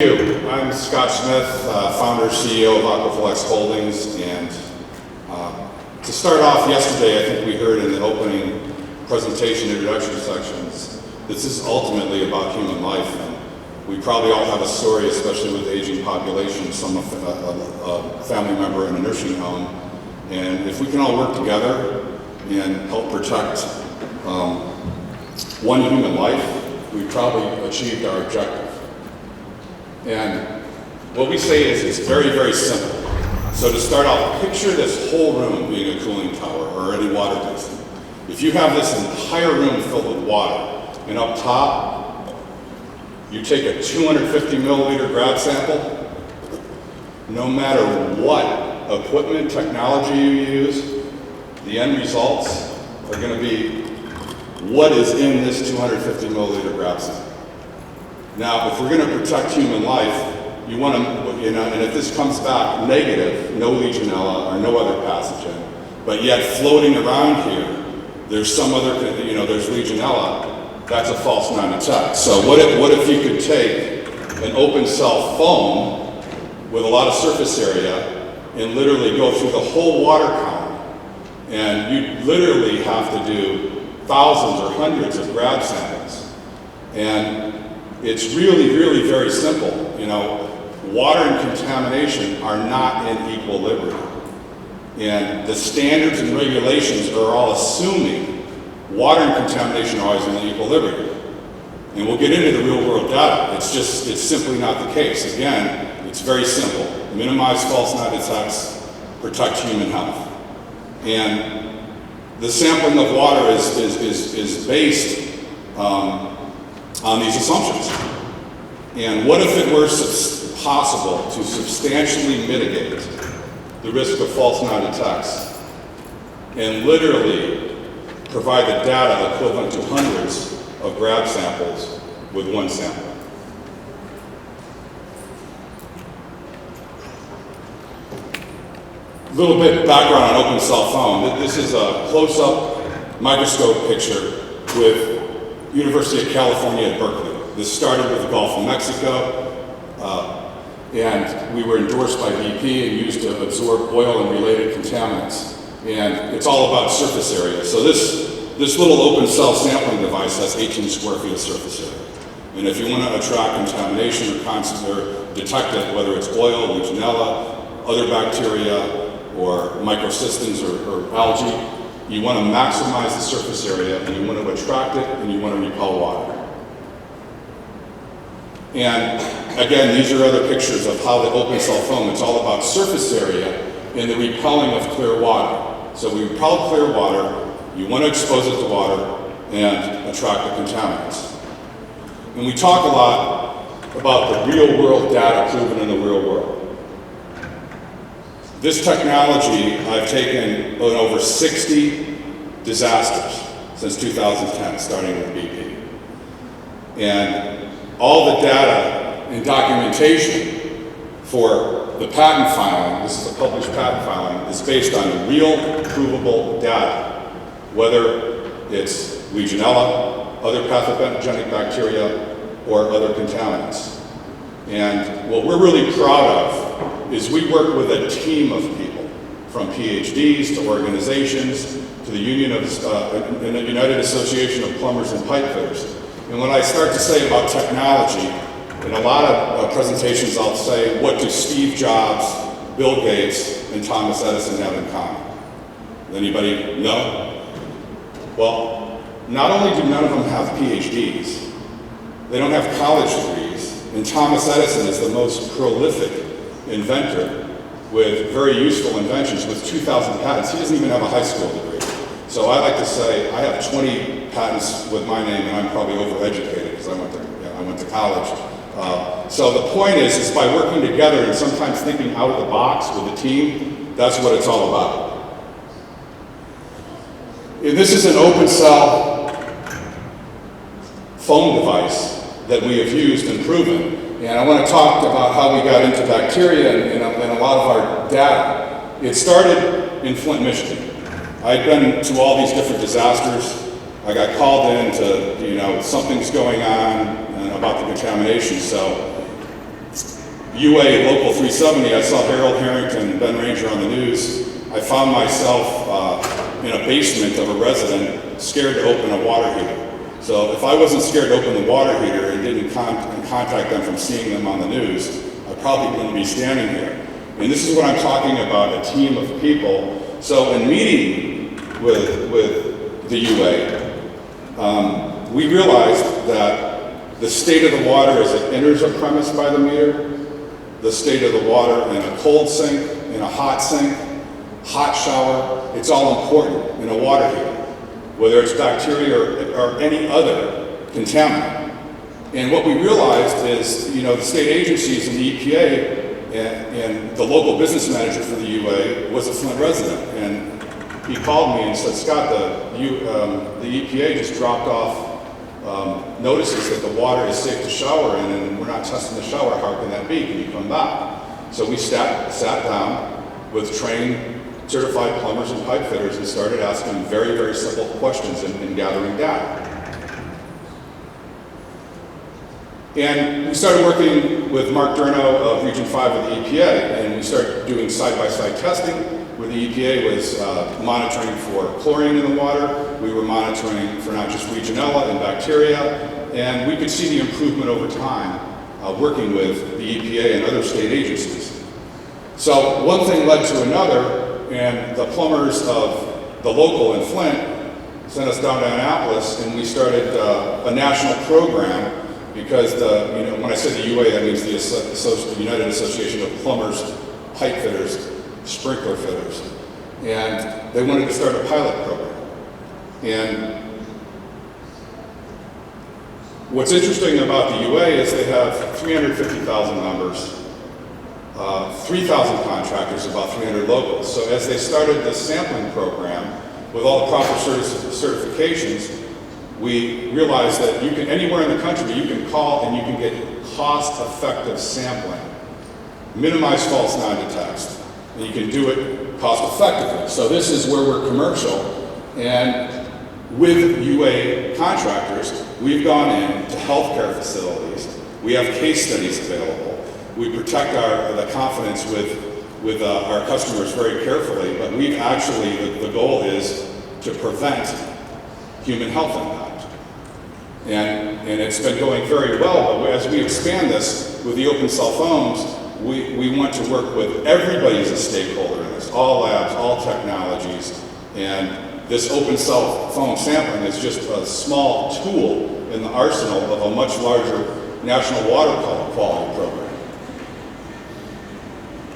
Thank you. I'm Scott Smith, founder, CEO of AquaFlex Holdings, and to start off yesterday, I think we heard in the opening presentation introduction sections, this is ultimately about human life, and we probably all have a story, especially with the aging population, some a family member in a nursing home, and if we can all work together and help protect one human life, we've probably achieved our objective. And what we say is it's very, very simple. So to start off, picture this whole room being a cooling tower or any water basin. If you have this entire room filled with water, and up top, you take a 250 milliliter grab sample, no matter what equipment, technology you use, the end results are going to be what is in this 250 milliliter grab sample. Now, if we're going to protect human life, you want to, and if this comes back negative, no Legionella or no other pathogen, but yet floating around here, there's some other, there's Legionella, that's a false non-detect. So what if you could take an open cell foam with a lot of surface area and literally go through the whole water column, and you literally have to do thousands or hundreds of grab samples. And it's really, really very simple. Water and contamination are not in equilibrium. And the standards and regulations are all assuming water and contamination are always in equilibrium. And we'll get into the real world data. It's simply not the case. Again, it's very simple. Minimize false non-detects, protect human health. And the sampling of water is based on these assumptions. And what if it were possible to substantially mitigate the risk of false non-detects and literally provide the data equivalent to hundreds of grab samples with one sample? A little bit background on open cell foam. This is a close-up microscope picture with University of California at Berkeley. This started with the Gulf of Mexico, and we were endorsed by BP and used to absorb oil and related contaminants. And it's all about surface area. So this little open cell sampling device has 18 square feet of surface area. And if you want to attract contamination or detect it, whether it's oil, Legionella, other bacteria, or microcystins or algae, you want to maximize the surface area, and you want to attract it, and you want to repel water. And again, these are other pictures of how the open cell foam, it's all about surface area and the repelling of clear water. So we repel clear water, you want to expose it to water, and attract the contaminants. And we talk a lot about the real world data proven in the real world. This technology, I've taken on over 60 disasters since 2010, starting with BP. And all the data and documentation for the patent filing, this is a published patent filing, is based on real, provable data, whether it's Legionella, other pathogenic bacteria, or other contaminants. And what we're really proud of is we work with a team of people, from PhDs to organizations to the United Association of Plumbers and Pipe Fitters. And when I start to say about technology, in a lot of presentations I'll say, what do Steve Jobs, Bill Gates, and Thomas Edison have in common? Does anybody know? Well, not only do none of them have PhDs, they don't have college degrees, and Thomas Edison is the most prolific inventor with very useful inventions with 2,000 patents. He doesn't even have a high school degree. So I like to say I have 20 patents with my name, and I'm probably overeducated because I went to college. So the point is by working together and sometimes thinking out of the box with a team, that's what it's all about. And this is an open cell foam device that we have used and proven. And I want to talk about how we got into bacteria and a lot of our data. It started in Flint, Michigan. I'd been to all these different disasters. I got called in to, something's going on about the contamination. So UA Local 370, I saw Harold Harrington and Ben Ranger on the news. I found myself in a basement of a resident, scared to open a water heater. So if I wasn't scared to open the water heater and didn't contact them from seeing them on the news, I probably wouldn't be standing here. And this is what I'm talking about, a team of people. So in meeting with the UA, we realized that the state of the water as it enters a premise by the meter, the state of the water in a cold sink, in a hot sink, hot shower, it's all important in a water heater, whether it's bacteria or any other contaminant. And what we realized is, you know, the state agencies and the EPA and the local business manager for the UA was a Flint resident. And he called me and said, Scott, the EPA just dropped off notices that the water is safe to shower in, and we're not testing the shower. How can that be? Can you come back? So we sat down with trained certified plumbers and pipe fitters and started asking very, very simple questions and gathering data. And we started working with Mark Durno of Region 5 of the EPA, and we started doing side-by-side testing where the EPA was monitoring for chlorine in the water. We were monitoring for not just Legionella and bacteria, and we could see the improvement over time working with the EPA and other state agencies. So one thing led to another, and the plumbers of the local in Flint sent us down to Annapolis, and we started a national program because when I say the UA, that means the United Association of Plumbers, Pipe Fitters, Sprinkler Fitters, and they wanted to start a pilot program. And what's interesting about the UA is they have 350,000 members, 3,000 contractors, about 300 locals. So as they started this sampling program with all the proper certifications, we realized that you can, anywhere in the country, you can call and you can get cost-effective sampling, minimize false non-detects, and you can do it cost-effectively. So this is where we're commercial, and with UA contractors, we've gone into healthcare facilities. We have case studies available. We protect the confidence with our customers very carefully, but we've actually, the goal is to prevent human health impact. And it's been going very well, but as we expand this with the open cell phones, we want to work with everybody as a stakeholder in this, all labs, all technologies, and this open cell phone sampling is just a small tool in the arsenal of a much larger national water quality program.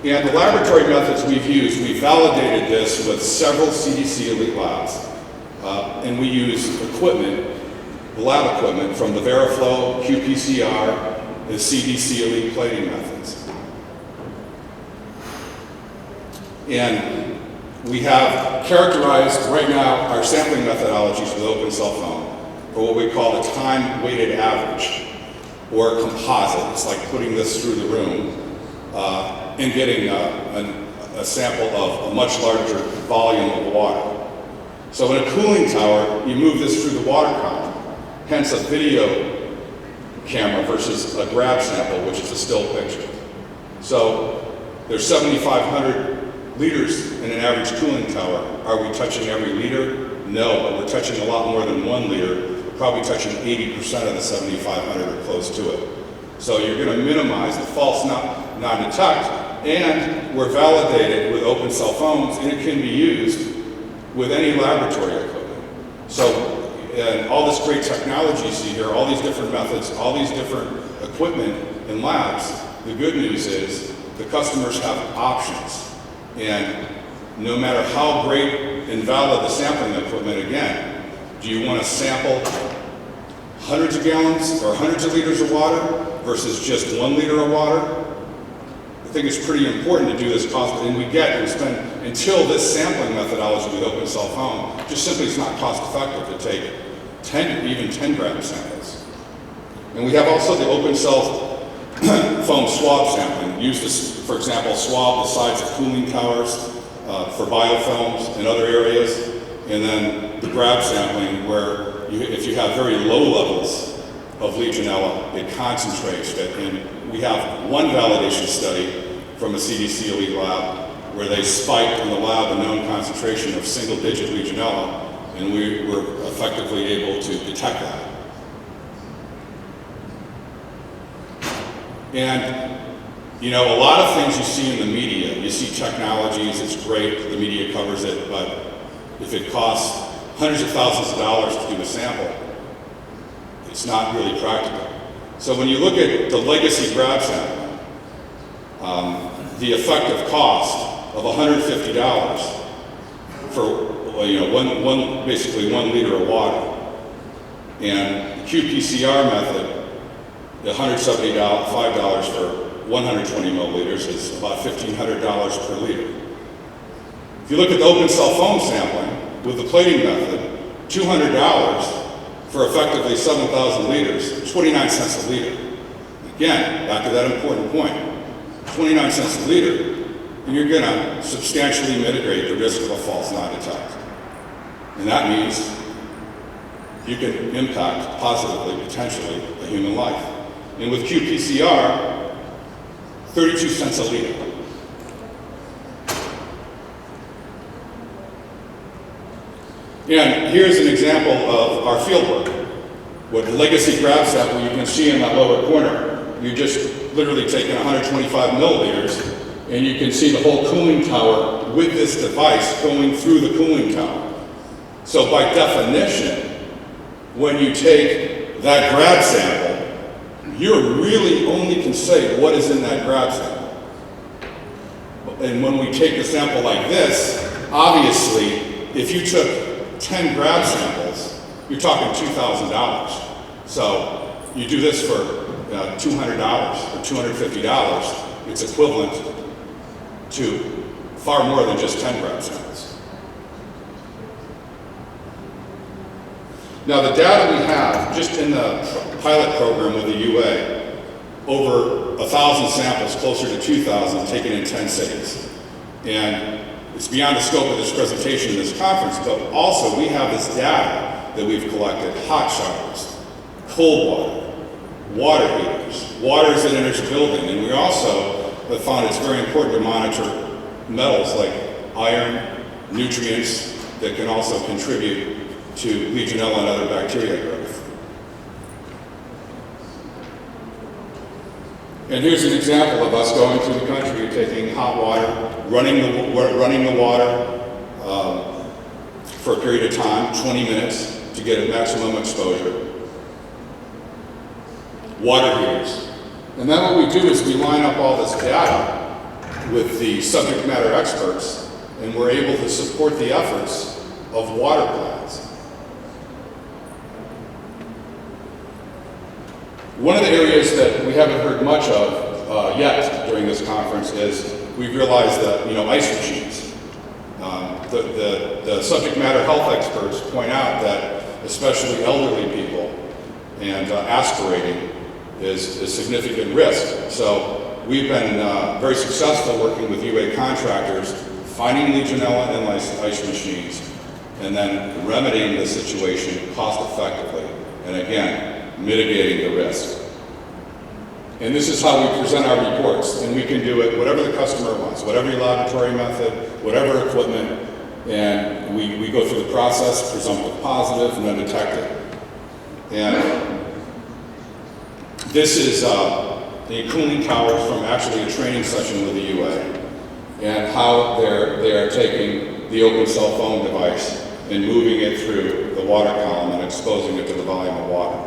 And the laboratory methods we've used, we validated this with several CDC elite labs. And we use equipment, lab equipment from the Veriflow, qPCR, the CDC elite plating methods. And we have characterized right now our sampling methodologies with open cell phone for what we call the time-weighted average, or composite. It's like putting this through the room and getting a sample of a much larger volume of water. So in a cooling tower, you move this through the water column, hence a video camera versus a grab sample, which is a still picture. So there's 7,500 liters in an average cooling tower. Are we touching every liter? No, but we're touching a lot more than 1 liter. We're probably touching 80% of the 7,500 or close to it. So you're going to minimize the false non-detect, and we're validated with open cell phones, and it can be used with any laboratory equipment. So, and all this great technology you see here, all these different methods, all these different equipment in labs, the good news is the customers have options. And no matter how great and valid the sampling equipment, again, do you want to sample hundreds of gallons or hundreds of liters of water versus just 1 liter of water? I think it's pretty important to do this cost, and we spend, until this sampling methodology with open cell phone, just simply it's not cost effective to take 10 gram samples. And we have also the open cell foam swab sampling. Use this, for example, swab the sides of cooling towers for biofilms in other areas, and then the grab sampling where if you have very low levels of Legionella. It concentrates it, and we have one validation study from a CDC elite lab where they spiked in the lab a known concentration of single-digit Legionella, and we were effectively able to detect that. And, you know, a lot of things you see in the media, you see technologies, it's great, the media covers it, but if it costs hundreds of thousands of dollars to do a sample, it's not really practical. So when you look at the legacy grab sample, the effective cost of $150 for, you know, basically 1 liter of water, and the qPCR method, the $175 for 120 milliliters is about $1,500 per liter. If you look at the open cell foam sampling with the plating method, $200 for effectively 7,000 liters, 29 cents a liter. Again, back to that important point, 29 cents a liter, and you're gonna substantially mitigate the risk of a false non-detect. And that means you can impact positively, potentially, a human life. And with qPCR, 32 cents a liter. And here's an example of our fieldwork. With the legacy grab sample, you can see in that lower corner, you're just literally taking 125 milliliters, and you can see the whole cooling tower with this device going through the cooling tower. So by definition, when you take that grab sample, you really only can say what is in that grab sample. And when we take a sample like this, obviously, if you took 10 grab samples, you're talking $2,000. So you do this for $200 or $250, it's equivalent to far more than just 10 grab samples. Now the data we have, just in the pilot program with the UA, over 1,000 samples, closer to 2,000, taken in 10 cities. And it's beyond the scope of this presentation in this conference, but also we have this data that we've collected: hot showers, cold water heaters, waters that enters a building, and we also have found it's very important to monitor metals like iron, nutrients that can also contribute to Legionella and other bacteria growth. And here's an example of us going through the country, taking hot water, running the water for a period of time, 20 minutes, to get a maximum exposure. Water heaters. And then what we do is we line up all this data with the subject matter experts, and we're able to support the efforts of water plans. One of the areas that we haven't heard much of yet during this conference is we've realized that, you know, ice machines. The subject matter health experts point out that especially elderly people and aspirating is a significant risk. So we've been very successful working with UA contractors, finding Legionella in ice machines, and then remedying the situation cost effectively. And again, mitigating the risk. And this is how we present our reports, and we can do it whatever the customer wants, whatever laboratory method, whatever equipment, and we go through the process, presumptive positive, and then detect it. And this is the cooling towers from actually a training session with the UA, and how they're taking the open cell foam device and moving it through the water column and exposing it to the volume of water.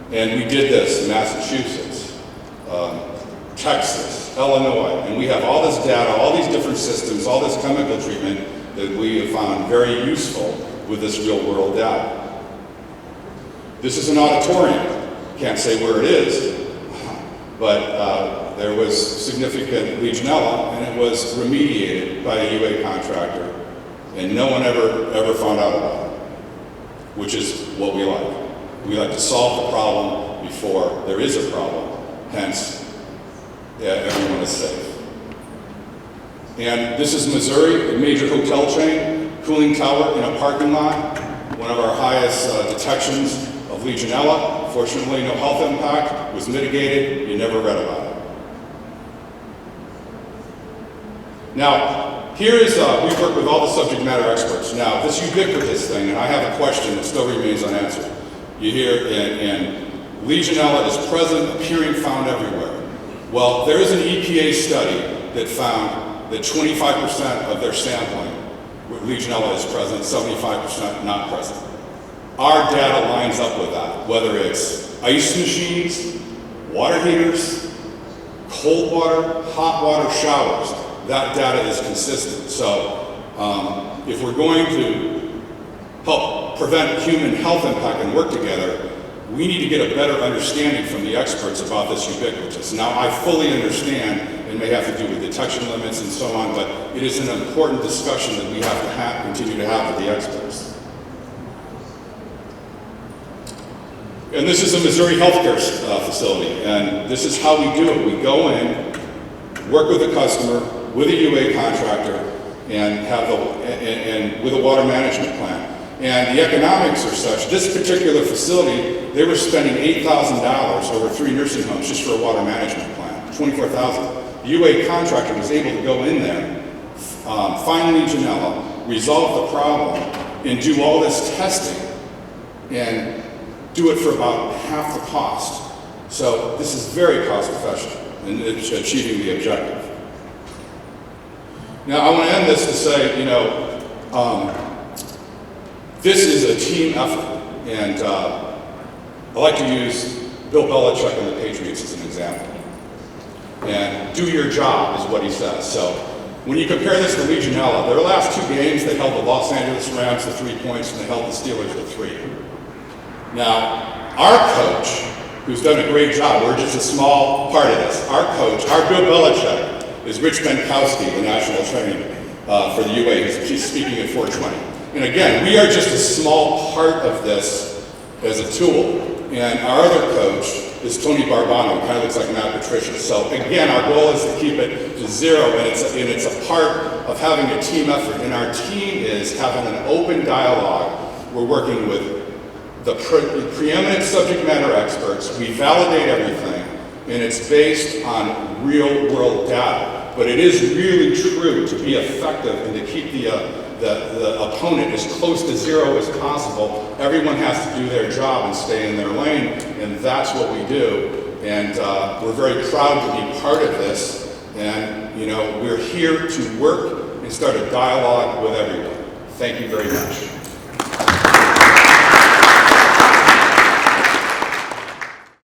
And we did this in Massachusetts, Texas, Illinois, and we have all this data, all these different systems, all this chemical treatment that we have found very useful with this real world data. This is an auditorium. Can't say where it is, but there was significant Legionella, and it was remediated by a UA contractor, and no one ever found out about it, which is what we like. We like to solve the problem before there is a problem, hence, everyone is safe. And this is Missouri, a major hotel chain, cooling tower in a parking lot, one of our highest detections of Legionella. Fortunately, no health impact, was mitigated, you never read about it. Now, here is, we work with all the subject matter experts. Now, this ubiquitous thing, and I have a question that still remains unanswered. You hear, and Legionella is present, appearing, found everywhere. Well, there is an EPA study that found that 25% of their sampling with Legionella is present, 75% not present. Our data lines up with that, whether it's ice machines, water heaters, cold water, hot water showers. That data is consistent. So if we're going to help prevent human health impact and work together, we need to get a better understanding from the experts about this ubiquitous. Now, I fully understand it may have to do with detection limits and so on, but it is an important discussion that we have to continue to have with the experts. And this is a Missouri healthcare facility, and this is how we do it. We go in, work with the customer, with a UA contractor, and have and with a water management plan. And the economics are such, this particular facility, they were spending $8,000 over 3 nursing homes just for a water management plan, $24,000. The UA contractor was able to go in there, find Legionella, resolve the problem, and do all this testing, and do it for about half the cost. So this is very cost effective in achieving the objective. Now I want to end this to say, this is a team effort, and I like to use Bill Belichick and the Patriots as an example. And do your job is what he says. So when you compare this to Legionella, their last 2 games, they held the Los Angeles Rams to 3 points, and they held the Steelers to 3. Now, our coach, who's done a great job, we're just a small part of this. Our coach, our Bill Belichick, is Rich Benkowski, the national trainer for the UA. He's speaking at 420. And again, we are just a small part of this as a tool. And our other coach is Tony Barbano, kind of looks like Matt Patricia. So again, our goal is to keep it to 0, and it's a part of having a team effort. And our team is having an open dialogue. We're working with the preeminent subject matter experts. We validate everything, and it's based on real world data. But it is really true to be effective and to keep the opponent as close to 0 as possible. Everyone has to do their job and stay in their lane, and that's what we do. And we're very proud to be part of this. And we're here to work and start a dialogue with everyone. Thank you very much.